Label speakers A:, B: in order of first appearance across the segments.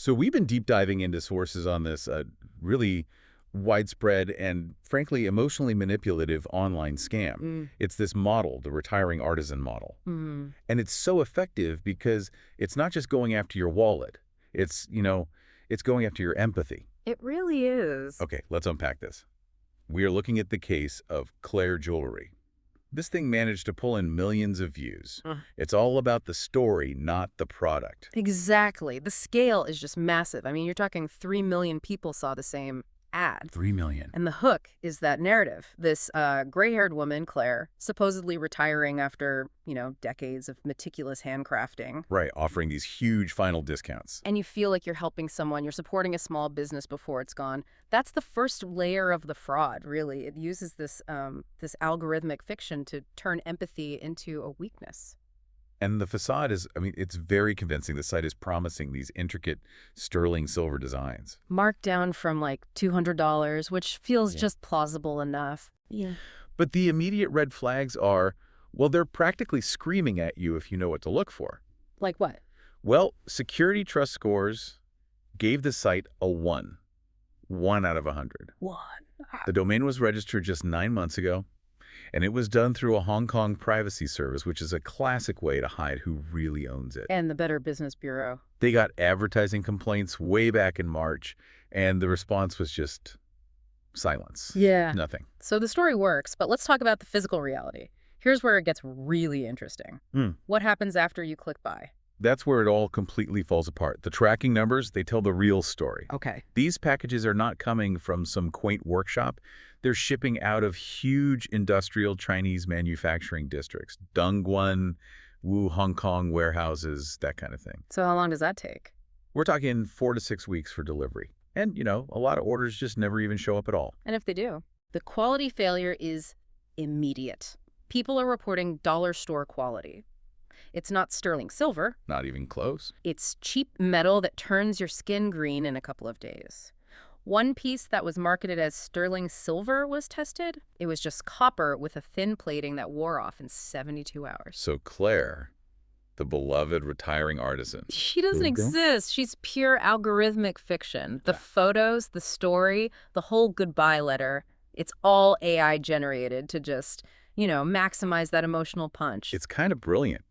A: So we've been deep diving into sources on this really widespread and, frankly, emotionally manipulative online scam. It's this model, the retiring artisan model. And it's so effective because it's not just going after your wallet. It's going after your empathy.
B: It really is.
A: Okay, let's unpack this. We are looking at the case of Claire Jewelry. This thing managed to pull in millions of views. It's all about the story, not the product.
B: Exactly. The scale is just massive. I mean, you're talking 3 million people saw the same ad.
A: 3 million.
B: And the hook is that narrative. This gray-haired woman, Claire, supposedly retiring after, decades of meticulous handcrafting.
A: Right, offering these huge final discounts.
B: And you feel like you're helping someone, you're supporting a small business before it's gone. That's the first layer of the fraud, really. It uses this algorithmic fiction to turn empathy into a weakness.
A: And the facade is, it's very convincing. The site is promising these intricate sterling silver designs.
B: Marked down from like $200, which feels just plausible enough. Yeah.
A: But the immediate red flags are, well, they're practically screaming at you if you know what to look for.
B: Like what?
A: Well, Security Trust Scores gave the site a 1. 1 out of 100.
B: 1.
A: The domain was registered just 9 months ago. And it was done through a Hong Kong privacy service, which is a classic way to hide who really owns it.
B: And the Better Business Bureau.
A: They got advertising complaints way back in March, and the response was just silence.
B: Yeah.
A: Nothing.
B: So the story works, but let's talk about the physical reality. Here's where it gets really interesting. What happens after you click buy?
A: That's where it all completely falls apart. The tracking numbers, they tell the real story.
B: Okay.
A: These packages are not coming from some quaint workshop. They're shipping out of huge industrial Chinese manufacturing districts. Dongguan, Wu, Hong Kong warehouses, that kind of thing.
B: So how long does that take?
A: We're talking 4 to 6 weeks for delivery. And, a lot of orders just never even show up at all.
B: And if they do, the quality failure is immediate. People are reporting dollar store quality. It's not sterling silver.
A: Not even close.
B: It's cheap metal that turns your skin green in a couple of days. One piece that was marketed as sterling silver was tested. It was just copper with a thin plating that wore off in 72 hours.
A: So Claire, the beloved retiring artisan.
B: She doesn't exist. She's pure algorithmic fiction. The photos, the story, the whole goodbye letter, it's all AI generated to just, maximize that emotional punch.
A: It's kind of brilliant.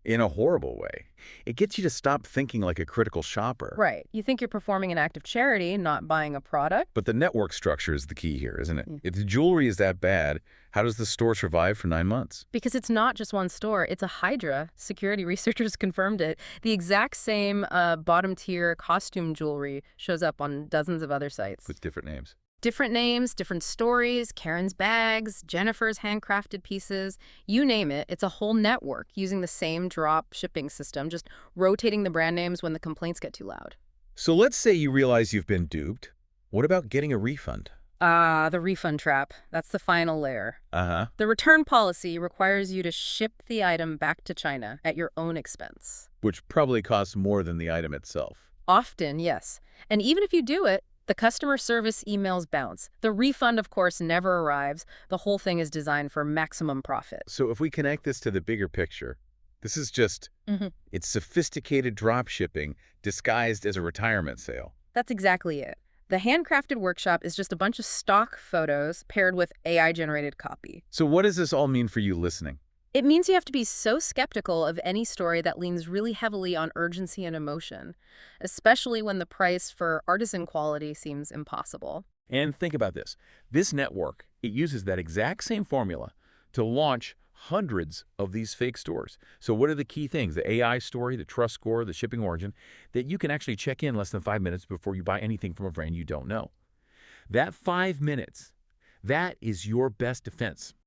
A: In a horrible way. It gets you to stop thinking like a critical shopper.
B: Right. You think you're performing an act of charity, not buying a product.
A: But the network structure is the key here, isn't it? If the jewelry is that bad, how does the store survive for 9 months?
B: Because it's not just one store. It's a hydra. Security researchers confirmed it. The exact same bottom-tier costume jewelry shows up on dozens of other sites.
A: With different names.
B: Different names, different stories, Karen's bags, Jennifer's handcrafted pieces, you name it. It's a whole network using the same drop shipping system, just rotating the brand names when the complaints get too loud.
A: So let's say you realize you've been duped. What about getting a refund?
B: The refund trap. That's the final layer. The return policy requires you to ship the item back to China at your own expense.
A: Which probably costs more than the item itself.
B: Often, yes. And even if you do it, the customer service emails bounce. The refund, of course, never arrives. The whole thing is designed for maximum profit.
A: So if we connect this to the bigger picture, this is just, it's sophisticated drop shipping disguised as a retirement sale.
B: That's exactly it. The handcrafted workshop is just a bunch of stock photos paired with AI-generated copy.
A: So what does this all mean for you listening?
B: It means you have to be so skeptical of any story that leans really heavily on urgency and emotion, especially when the price for artisan quality seems impossible.
A: And think about this. This network, it uses that exact same formula to launch hundreds of these fake stores. So what are the key things? The AI story, the trust score, the shipping origin, that you can actually check in less than 5 minutes before you buy anything from a brand you don't know. That 5 minutes, that is your best defense.